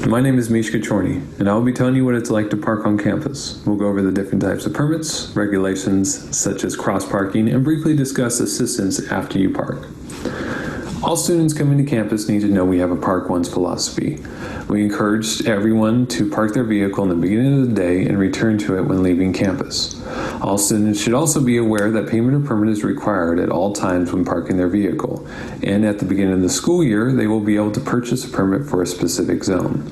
My name is Mishka Chorny, and I will be telling you what it's like to park on campus. We'll go over the different types of permits, regulations such as cross parking, and briefly discuss assistance after you park. All students coming to campus need to know we have a park once philosophy. We encourage everyone to park their vehicle in the beginning of the day and return to it when leaving campus. All students should also be aware that payment of permit is required at all times when parking their vehicle, and at the beginning of the school year, they will be able to purchase a permit for a specific zone.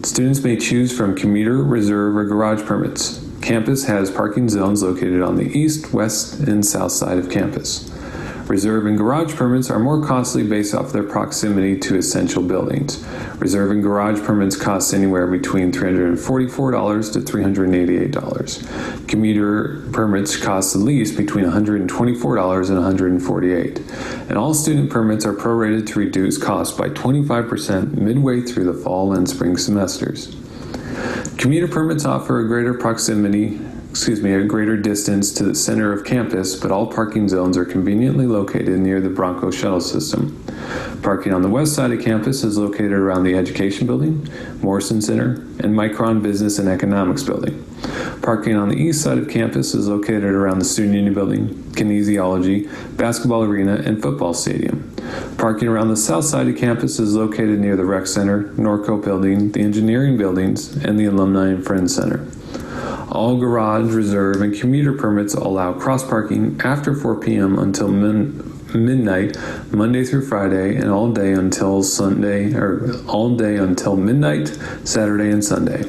Students may choose from commuter, reserve, or garage permits. Campus has parking zones located on the east, west, and south side of campus. Reserve and garage permits are more costly based off their proximity to essential buildings. Reserve and garage permits cost anywhere between $344 to $388. Commuter permits cost the least between $124 and $148. And all student permits are prorated to reduce costs by 25% midway through the fall and spring semesters. Commuter permits offer a greater distance to the center of campus, but all parking zones are conveniently located near the Bronco Shuttle system. Parking on the west side of campus is located around the Education Building, Morrison Center, and Micron Business and Economics Building. Parking on the east side of campus is located around the Student Union Building, Kinesiology, Basketball Arena, and Football Stadium. Parking around the south side of campus is located near the Rec Center, Norco Building, the Engineering Buildings, and the Alumni and Friends Center. All garage, reserve, and commuter permits allow cross-parking after 4 p.m. until midnight, Monday through Friday, and all day until midnight, Saturday and Sunday.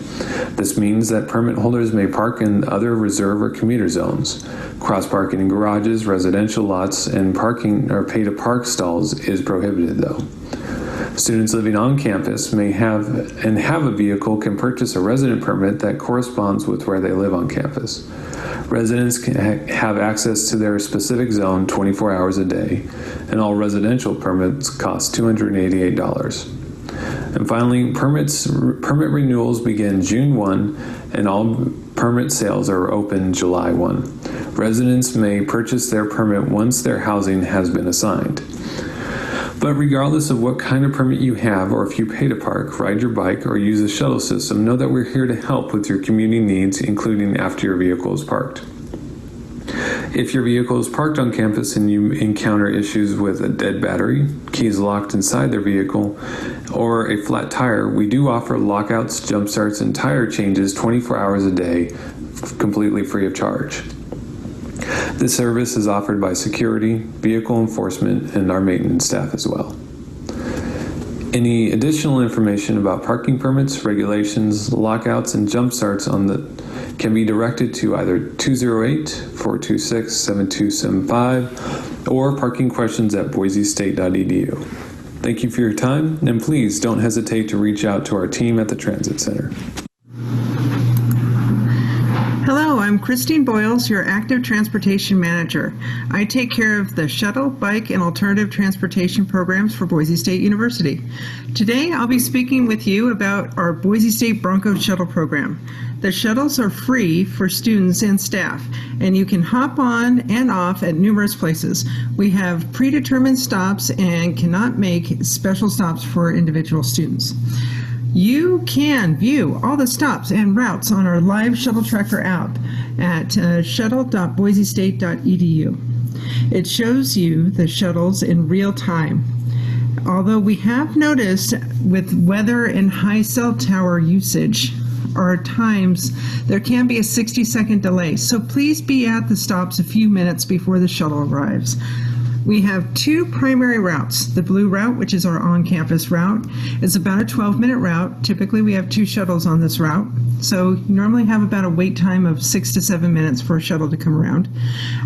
This means that permit holders may park in other reserve or commuter zones. Cross-parking in garages, residential lots, and parking or pay-to-park stalls is prohibited, though. Students living on campus may have a vehicle can purchase a resident permit that corresponds with where they live on campus. Residents can have access to their specific zone 24 hours a day, and all residential permits cost $288. And finally, permit renewals begin June 1, and all permit sales are open July 1. Residents may purchase their permit once their housing has been assigned. But regardless of what kind of permit you have, or if you pay to park, ride your bike, or use the shuttle system, know that we're here to help with your commuting needs, including after your vehicle is parked. If your vehicle is parked on campus and you encounter issues with a dead battery, keys locked inside their vehicle, or a flat tire, we do offer lockouts, jump starts, and tire changes 24 hours a day, completely free of charge. This service is offered by security, vehicle enforcement, and our maintenance staff as well. Any additional information about parking permits, regulations, lockouts, and jump starts can be directed to either 208-426-7275 or parkingquestions@boisestate.edu. Thank you for your time, and please don't hesitate to reach out to our team at the Transit Center. Hello, I'm Christine Boyles, your Active Transportation Manager. I take care of the shuttle, bike, and alternative transportation programs for Boise State University. Today, I'll be speaking with you about our Boise State Bronco Shuttle program. The shuttles are free for students and staff, and you can hop on and off at numerous places. We have predetermined stops and cannot make special stops for individual students. You can view all the stops and routes on our live shuttle tracker app at shuttle.boisestate.edu. It shows you the shuttles in real time. Although we have noticed with weather and high cell tower usage, or times there can be a 60-second delay, so please be at the stops a few minutes before the shuttle arrives. We have two primary routes. The blue route, which is our on-campus route, is about a 12-minute route. Typically, we have two shuttles on this route. So you normally have about a wait time of 6 to 7 minutes for a shuttle to come around.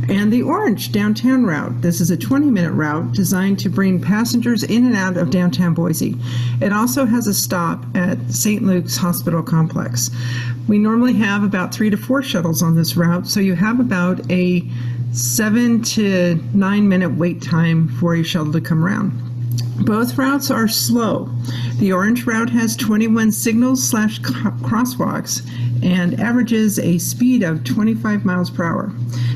And the orange downtown route, this is a 20-minute route designed to bring passengers in and out of downtown Boise. It also has a stop at St. Luke's Hospital Complex. We normally have about 3 to 4 shuttles on this route, so you have about a 7 to 9 minute wait time for a shuttle to come around. Both routes are slow. The orange route has 21 signals/crosswalks, and averages a speed of 25 miles per hour.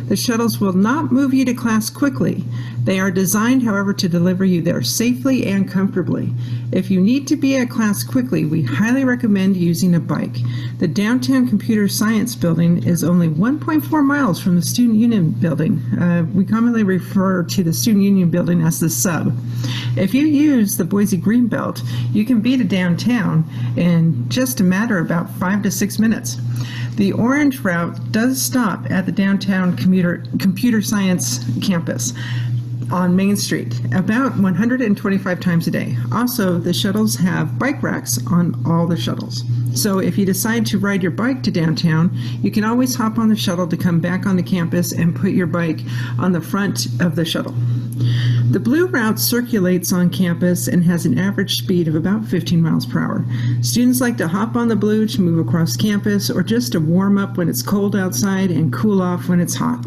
The shuttles will not move you to class quickly. They are designed, however, to deliver you there safely and comfortably. If you need to be at class quickly, we highly recommend using a bike. The downtown computer science building is only 1.4 miles from the Student Union building. We commonly refer to the Student Union building as the sub. If you use the Boise Greenbelt, you can be to downtown in just a matter of about 5 to 6 minutes. The orange route does stop at the downtown computer science campus on Main Street about 125 times a day. Also, the shuttles have bike racks on all the shuttles. So if you decide to ride your bike to downtown, you can always hop on the shuttle to come back on the campus and put your bike on the front of the shuttle. The blue route circulates on campus and has an average speed of about 15 miles per hour. Students like to hop on the blue to move across campus or just to warm up when it's cold outside and cool off when it's hot.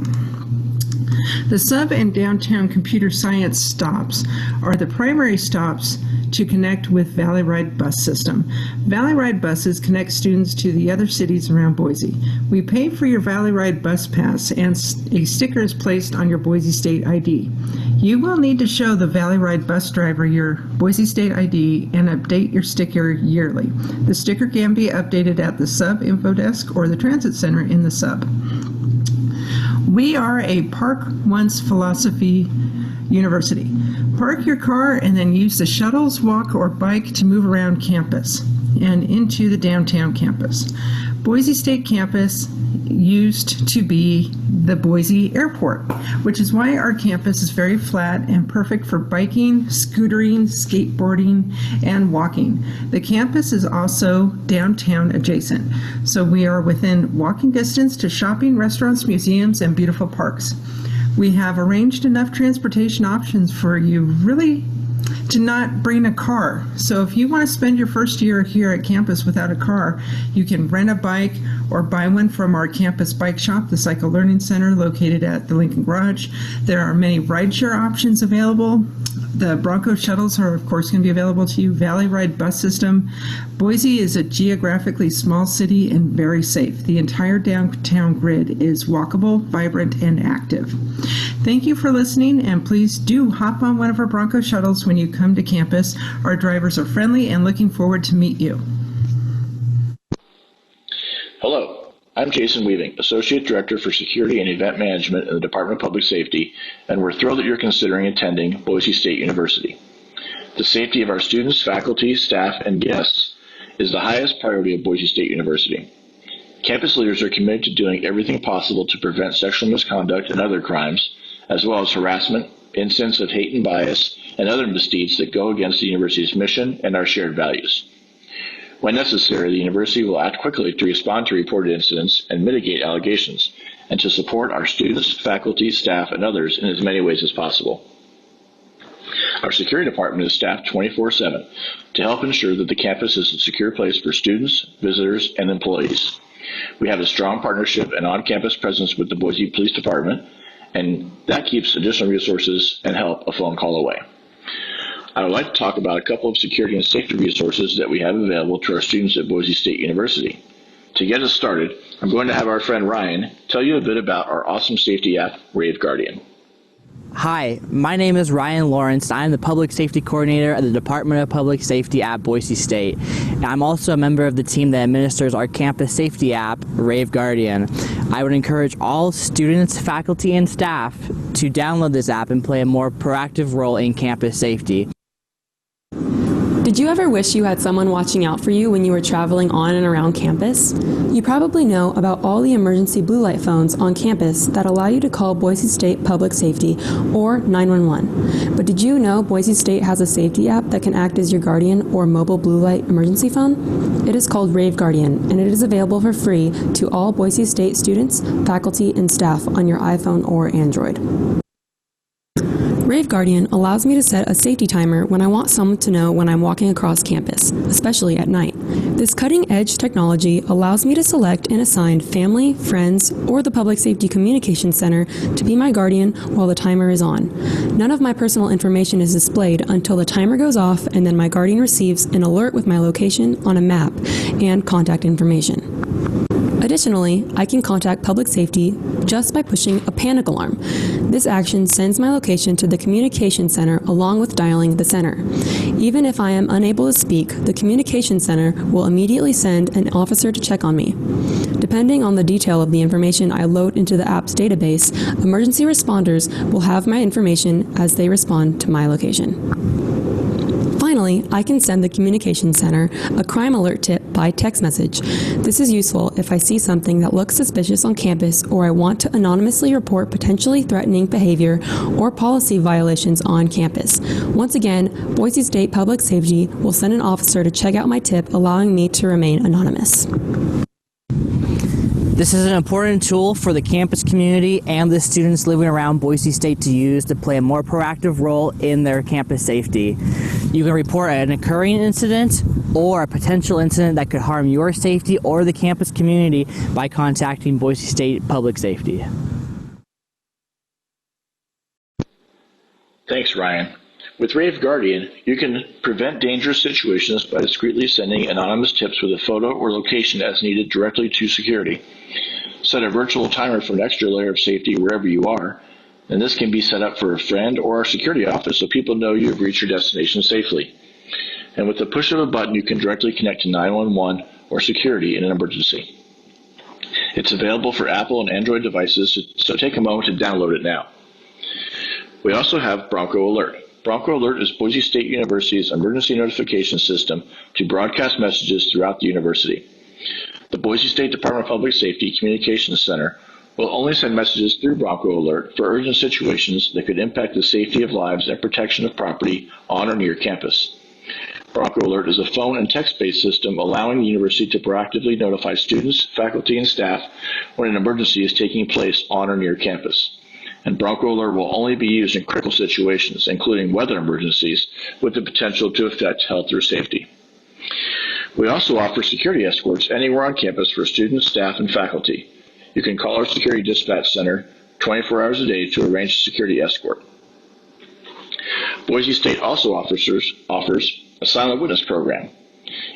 The sub and downtown computer science stops are the primary stops to connect with Valley Ride bus system. Valley Ride buses connect students to the other cities around Boise. We pay for your Valley Ride bus pass and a sticker is placed on your Boise State ID. You will need to show the Valley Ride bus driver your Boise State ID and update your sticker yearly. The sticker can be updated at the sub info desk or the transit center in the sub. We are a park once philosophy university. Park your car and then use the shuttles, walk, or bike to move around campus and into the downtown campus. Boise State campus used to be the Boise Airport, which is why our campus is very flat and perfect for biking, scootering, skateboarding, and walking. The campus is also downtown adjacent, so we are within walking distance to shopping, restaurants, museums, and beautiful parks. We have arranged enough transportation options for you really to not bring a car. So if you want to spend your first year here at campus without a car, you can rent a bike or buy one from our campus bike shop, the Cycle Learning Center, located at the Lincoln Garage. There are many rideshare options available. The Bronco shuttles are, of course, going to be available to you. Valley Ride bus system. Boise is a geographically small city and very safe. The entire downtown grid is walkable, vibrant, and active. Thank you for listening, and please do hop on one of our Bronco shuttles when you come to campus. Our drivers are friendly and looking forward to meet you. Hello, I'm Jason Weaving, Associate Director for Security and Event Management in the Department of Public Safety, and we're thrilled that you're considering attending Boise State University. The safety of our students, faculty, staff, and guests is the highest priority of Boise State University. Campus leaders are committed to doing everything possible to prevent sexual misconduct and other crimes, as well as harassment, incidents of hate and bias, and other misdeeds that go against the university's mission and our shared values. When necessary, the university will act quickly to respond to reported incidents and mitigate allegations, and to support our students, faculty, staff, and others in as many ways as possible. Our security department is staffed 24/7 to help ensure that the campus is a secure place for students, visitors, and employees. We have a strong partnership and on-campus presence with the Boise Police Department, and that keeps additional resources and help a phone call away. I would like to talk about a couple of security and safety resources that we have available to our students at Boise State University. To get us started, I'm going to have our friend Ryan tell you a bit about our awesome safety app, Rave Guardian. Hi, my name is Ryan Lawrence. I'm the Public Safety Coordinator at the Department of Public Safety at Boise State. I'm also a member of the team that administers our campus safety app, Rave Guardian. I would encourage all students, faculty, and staff to download this app and play a more proactive role in campus safety. Did you ever wish you had someone watching out for you when you were traveling on and around campus? You probably know about all the emergency blue light phones on campus that allow you to call Boise State Public Safety or 911. But did you know Boise State has a safety app that can act as your guardian or mobile blue light emergency phone? It is called Rave Guardian, and it is available for free to all Boise State students, faculty, and staff on your iPhone or Android. Rave Guardian allows me to set a safety timer when I want someone to know when I'm walking across campus, especially at night. This cutting-edge technology allows me to select and assign family, friends, or the Public Safety Communications Center to be my guardian while the timer is on. None of my personal information is displayed until the timer goes off, and then my guardian receives an alert with my location on a map and contact information. Additionally, I can contact public safety just by pushing a panic alarm. This action sends my location to the communication center along with dialing the center. Even if I am unable to speak, the communication center will immediately send an officer to check on me. Depending on the detail of the information I load into the app's database, emergency responders will have my information as they respond to my location. Finally, I can send the communication center a crime alert tip by text message. This is useful if I see something that looks suspicious on campus or I want to anonymously report potentially threatening behavior or policy violations on campus. Once again, Boise State Public Safety will send an officer to check out my tip, allowing me to remain anonymous. This is an important tool for the campus community and the students living around Boise State to use to play a more proactive role in their campus safety. You can report an occurring incident or a potential incident that could harm your safety or the campus community by contacting Boise State Public Safety. Thanks, Ryan. With Rave Guardian, you can prevent dangerous situations by discreetly sending anonymous tips with a photo or location as needed directly to security. Set a virtual timer for an extra layer of safety wherever you are, and this can be set up for a friend or our security office so people know you have reached your destination safely. And with the push of a button, you can directly connect to 911 or security in an emergency. It's available for Apple and Android devices, so take a moment to download it now. We also have Bronco Alert. Bronco Alert is Boise State University's emergency notification system to broadcast messages throughout the university. The Boise State Department of Public Safety Communications Center will only send messages through Bronco Alert for urgent situations that could impact the safety of lives and protection of property on or near campus. Bronco Alert is a phone and text-based system allowing the university to proactively notify students, faculty, and staff when an emergency is taking place on or near campus. And Bronco Alert will only be used in critical situations, including weather emergencies, with the potential to affect health or safety. We also offer security escorts anywhere on campus for students, staff, and faculty. You can call our security dispatch center 24 hours a day to arrange a security escort. Boise State also offers a silent witness program.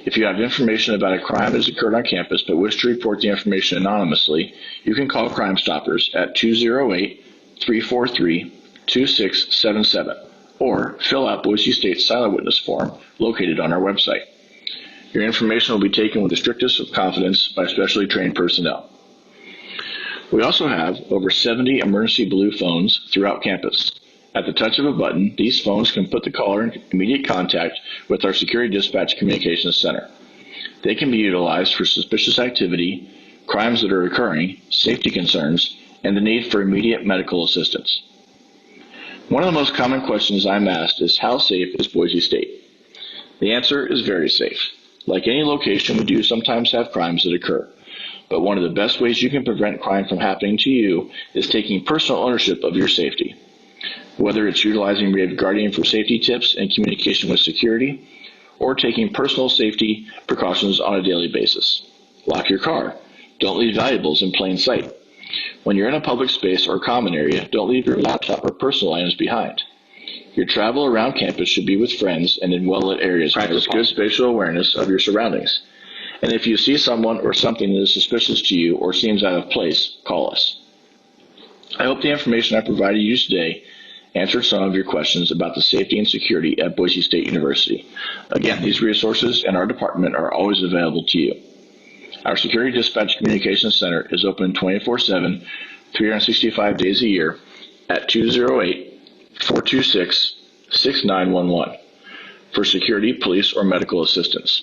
If you have information about a crime that has occurred on campus but wish to report the information anonymously, you can call Crime Stoppers at 208-343-2677 or fill out Boise State's silent witness form located on our website. Your information will be taken with the strictest of confidence by specially trained personnel. We also have over 70 emergency blue phones throughout campus. At the touch of a button, these phones can put the caller in immediate contact with our Security Dispatch Communications Center. They can be utilized for suspicious activity, crimes that are occurring, safety concerns, and the need for immediate medical assistance. One of the most common questions I'm asked is, how safe is Boise State? The answer is very safe. Like any location, we do sometimes have crimes that occur, but one of the best ways you can prevent crime from happening to you is taking personal ownership of your safety. Whether it's utilizing Rave Guardian for safety tips and communication with security, or taking personal safety precautions on a daily basis. Lock your car. Don't leave valuables in plain sight. When you're in a public space or common area, don't leave your laptop or personal items behind. Your travel around campus should be with friends and in well-lit areas. Practice good spatial awareness of your surroundings. And if you see someone or something that is suspicious to you or seems out of place, call us. I hope the information I provided you today answered some of your questions about the safety and security at Boise State University. Again, these resources and our department are always available to you. Our Security Dispatch Communications Center is open 24/7, 365 days a year at 208-426-6911 for security, police, or medical assistance.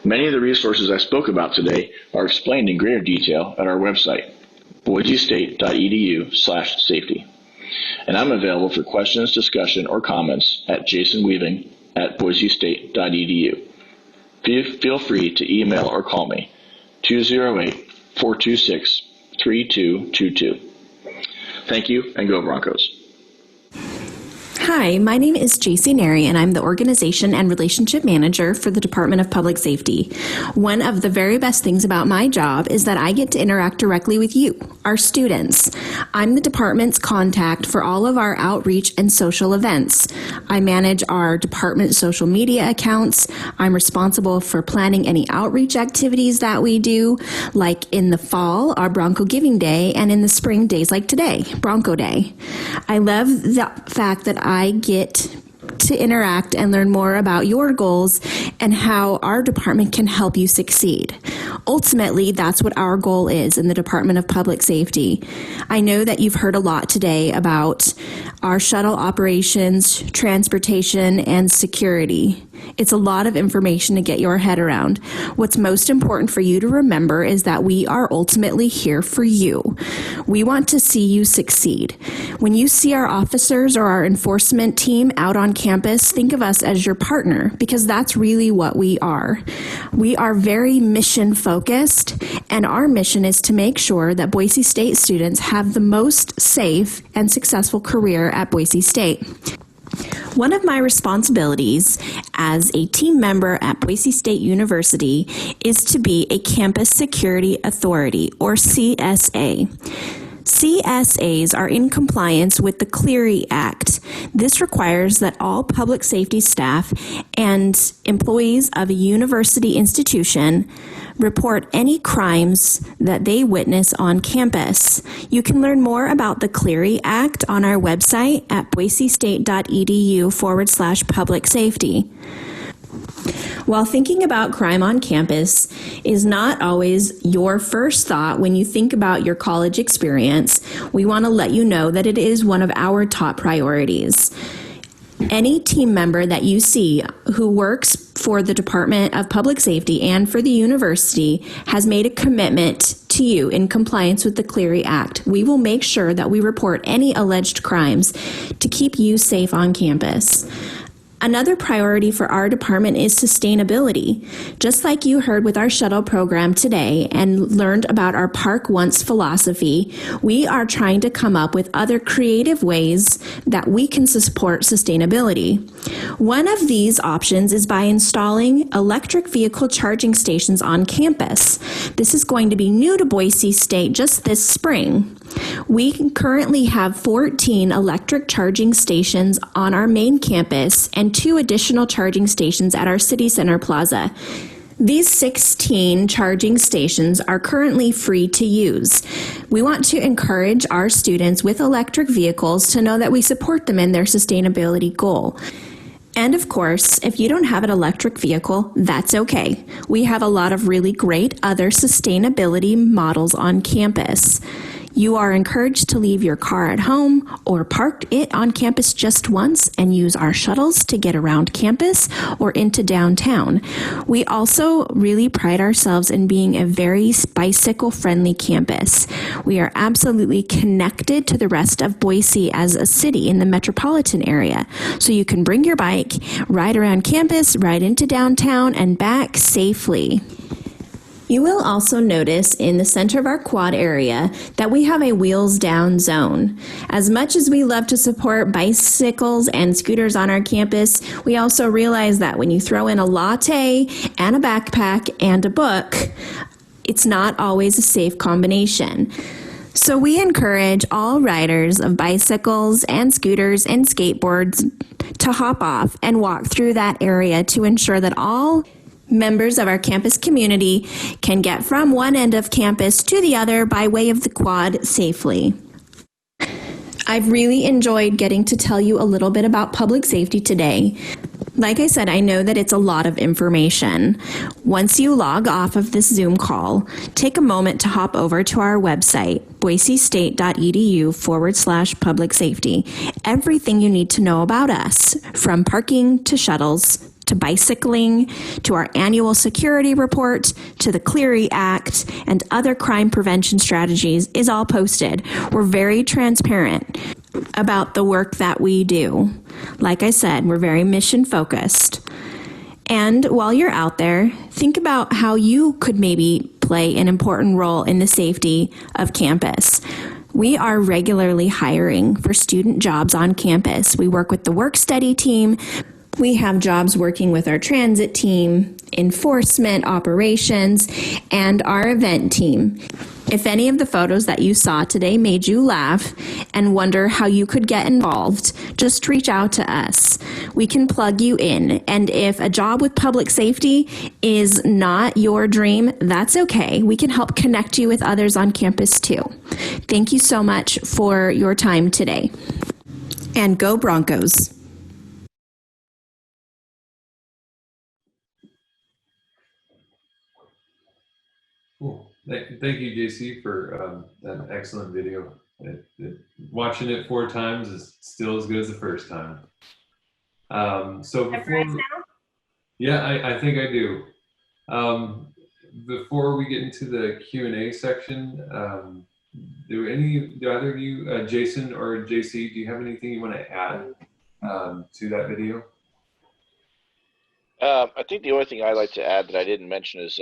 Many of the resources I spoke about today are explained in greater detail at our website, boisestate.edu/safety. And I'm available for questions, discussion, or comments at jasonweaving@boisestate.edu. Feel free to email or call me, 208-426-3222. Thank you, and go Broncos. Hi, my name is JC Neri, and I'm the Organization and Relationship Manager for the Department of Public Safety. One of the very best things about my job is that I get to interact directly with you, our students. I'm the department's contact for all of our outreach and social events. I manage our department social media accounts. I'm responsible for planning any outreach activities that we do, like in the fall, our Bronco Giving Day, and in the spring, days like today, Bronco Day. I love the fact that I get to interact and learn more about your goals and how our department can help you succeed. Ultimately, that's what our goal is in the Department of Public Safety. I know that you've heard a lot today about our shuttle operations, transportation, and security. It's a lot of information to get your head around. What's most important for you to remember is that we are ultimately here for you. We want to see you succeed. When you see our officers or our enforcement team out on campus, think of us as your partner, because that's really what we are. We are very mission focused, and our mission is to make sure that Boise State students have the most safe and successful career at Boise State. One of my responsibilities as a team member at Boise State University is to be a Campus Security Authority, or CSA. CSAs are in compliance with the Clery Act. This requires that all public safety staff and employees of a university institution report any crimes that they witness on campus. You can learn more about the Clery Act on our website at boisestate.edu/public safety. While thinking about crime on campus is not always your first thought when you think about your college experience, we want to let you know that it is one of our top priorities. Any team member that you see who works for the Department of Public Safety and for the university has made a commitment to you in compliance with the Clery Act. We will make sure that we report any alleged crimes to keep you safe on campus. Another priority for our department is sustainability. Just like you heard with our shuttle program today and learned about our Park Once philosophy, we are trying to come up with other creative ways that we can support sustainability. One of these options is by installing electric vehicle charging stations on campus. This is going to be new to Boise State just this spring. We currently have 14 electric charging stations on our main campus and 2 additional charging stations at our City Center Plaza. These 16 charging stations are currently free to use. We want to encourage our students with electric vehicles to know that we support them in their sustainability goal. And of course, if you don't have an electric vehicle, that's okay. We have a lot of really great other sustainability models on campus. You are encouraged to leave your car at home or park it on campus just once and use our shuttles to get around campus or into downtown. We also really pride ourselves in being a very bicycle-friendly campus. We are absolutely connected to the rest of Boise as a city in the metropolitan area. So you can bring your bike, ride around campus, ride into downtown, and back safely. You will also notice in the center of our quad area that we have a wheels down zone. As much as we love to support bicycles and scooters on our campus, we also realize that when you throw in a latte and a backpack and a book, it's not always a safe combination. So we encourage all riders of bicycles and scooters and skateboards to hop off and walk through that area to ensure that all members of our campus community can get from one end of campus to the other by way of the quad safely. I've really enjoyed getting to tell you a little bit about public safety today. Like I said, I know that it's a lot of information. Once you log off of this Zoom call, take a moment to hop over to our website, boisestate.edu/public safety. Everything you need to know about us, from parking to shuttles, to bicycling, to our annual security report, to the Clery Act, and other crime prevention strategies is all posted. We're very transparent about the work that we do. Like I said, we're very mission focused. And while you're out there, think about how you could maybe play an important role in the safety of campus. We are regularly hiring for student jobs on campus. We work with the work study team. We have jobs working with our transit team, enforcement, operations, and our event team. If any of the photos that you saw today made you laugh and wonder how you could get involved, just reach out to us. We can plug you in. And if a job with public safety is not your dream, that's okay. We can help connect you with others on campus too. Thank you so much for your time today. And go Broncos. Cool. Thank you, JC, for that excellent video. Watching it 4 times is still as good as the first time. So before, yeah, I think I do. Before we get into the Q&A section, do either of you, Jason or JC, do you have anything you want to add to that video? I think the only thing I'd like to add that I didn't mention is,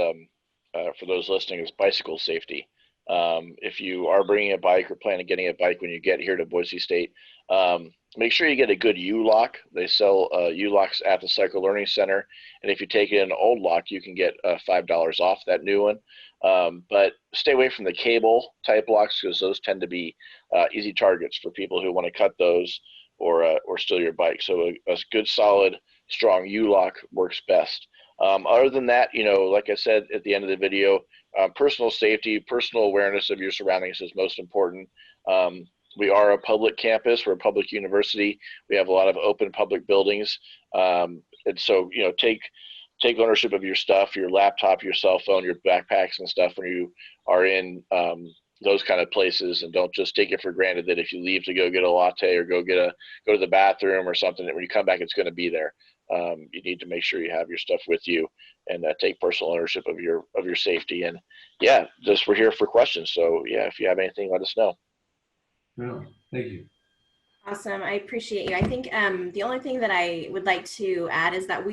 for those listening, is bicycle safety. If you are bringing a bike or plan on getting a bike when you get here to Boise State, make sure you get a good U-lock. They sell U-locks at the Cycle Learning Center, and if you take in an old lock, you can get $5 off that new one. But stay away from the cable type locks, because those tend to be easy targets for people who want to cut those or steal your bike. So a good, solid, strong U-lock works best. Other than that, like I said at the end of the video, personal safety, personal awareness of your surroundings is most important. We are a public campus. We're a public university. We have a lot of open public buildings. And so, take ownership of your stuff, your laptop, your cell phone, your backpacks and stuff when you are in those kind of places, and don't just take it for granted that if you leave to go get a latte or go to the bathroom or something, that when you come back, it's going to be there. You need to make sure you have your stuff with you and take personal ownership of your safety. And yeah, we're here for questions. So yeah, if you have anything, let us know. No, thank you. Awesome. I appreciate you. I think the only thing that I would like to add is that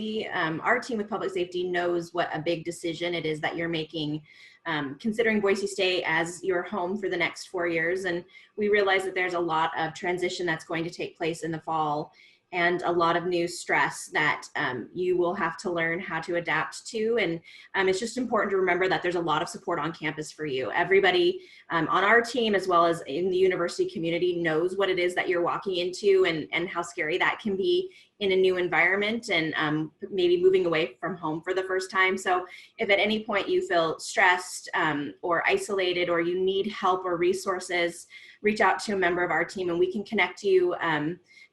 our team with public safety knows what a big decision it is that you're making, considering Boise State as your home for the next 4 years. And we realize that there's a lot of transition that's going to take place in the fall, and a lot of new stress that you will have to learn how to adapt to. And it's just important to remember that there's a lot of support on campus for you. Everybody on our team, as well as in the university community, knows what it is that you're walking into and how scary that can be in a new environment, and maybe moving away from home for the first time. So if at any point you feel stressed or isolated, or you need help or resources, reach out to a member of our team and we can connect you.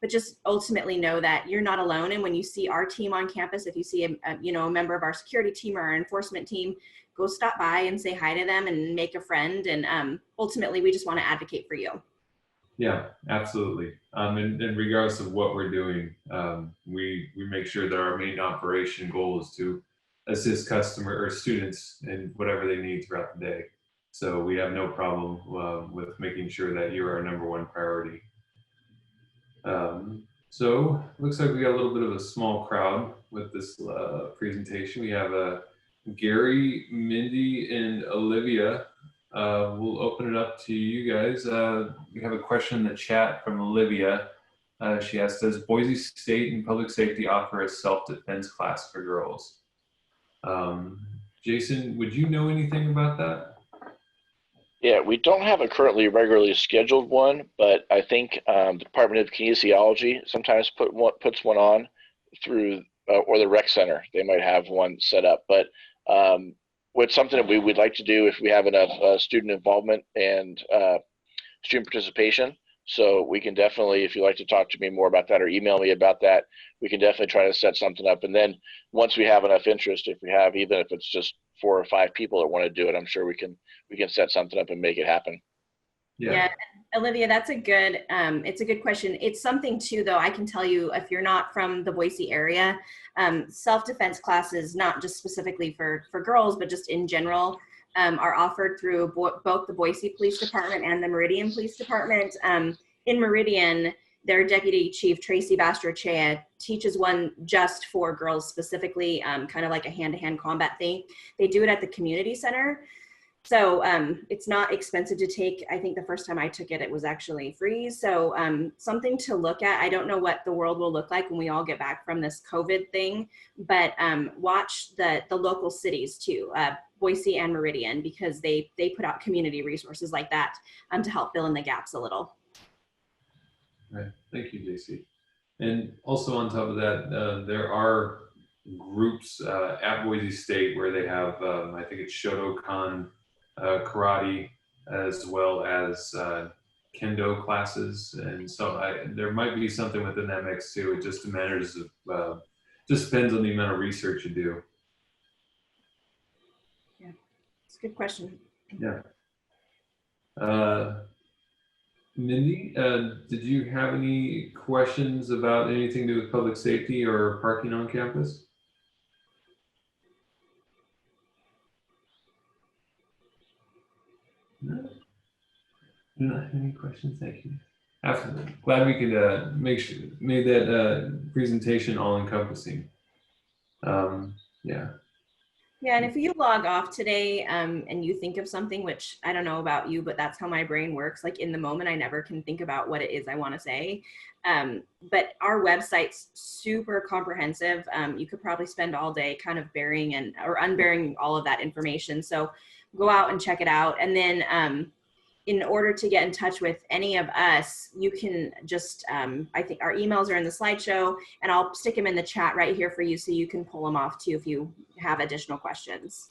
But just ultimately know that you're not alone. And when you see our team on campus, if you see a member of our security team or our enforcement team, go stop by and say hi to them and make a friend. And ultimately, we just want to advocate for you. Yeah, absolutely. And regardless of what we're doing, we make sure that our main operation goal is to assist customer or students in whatever they need throughout the day. So we have no problem with making sure that you're our number one priority. So looks like we got a little bit of a small crowd with this presentation. We have Gary, Mindy, and Olivia. We'll open it up to you guys. We have a question in the chat from Olivia. She asks, does Boise State and Public Safety offer a self-defense class for girls? Jason, would you know anything about that? Yeah, we don't have a currently regularly scheduled one, but I think the Department of Kinesiology sometimes puts one on through, or the rec center. They might have one set up. But what's something that we would like to do if we have enough student involvement and student participation. So we can definitely, if you'd like to talk to me more about that or email me about that, we can definitely try to set something up. And then once we have enough interest, if we have, even if it's just 4 or 5 people that want to do it, I'm sure we can set something up and make it happen. Yeah, Olivia, that's it's a good question. It's something too, though, I can tell you, if you're not from the Boise area, self-defense classes, not just specifically for girls, but just in general, are offered through both the Boise Police Department and the Meridian Police Department. In Meridian, their Deputy Chief, Tracy Bastrachea, teaches one just for girls specifically, kind of like a hand-to-hand combat thing. They do it at the community center. So it's not expensive to take. I think the first time I took it, it was actually free. So something to look at. I don't know what the world will look like when we all get back from this COVID thing, but watch the local cities too, Boise and Meridian, because they put out community resources like that to help fill in the gaps a little. Right. Thank you, JC. And also on top of that, there are groups at Boise State where they have, I think it's Shotokan karate, as well as kendo classes. And so there might be something within that mix too. It just matters of, just depends on the amount of research you do. Yeah, it's a good question. Yeah. Mindy, did you have any questions about anything to do with public safety or parking on campus? No? Do not have any questions? Thank you. Absolutely. Glad we could made that presentation all encompassing. Yeah. Yeah, and if you log off today and you think of something, which I don't know about you, but that's how my brain works. Like in the moment, I never can think about what it is I want to say. But our website's super comprehensive. You could probably spend all day kind of burying or unburying all of that information. So go out and check it out. And then in order to get in touch with any of us, you can just, I think our emails are in the slideshow, and I'll stick them in the chat right here for you so you can pull them off too if you have additional questions.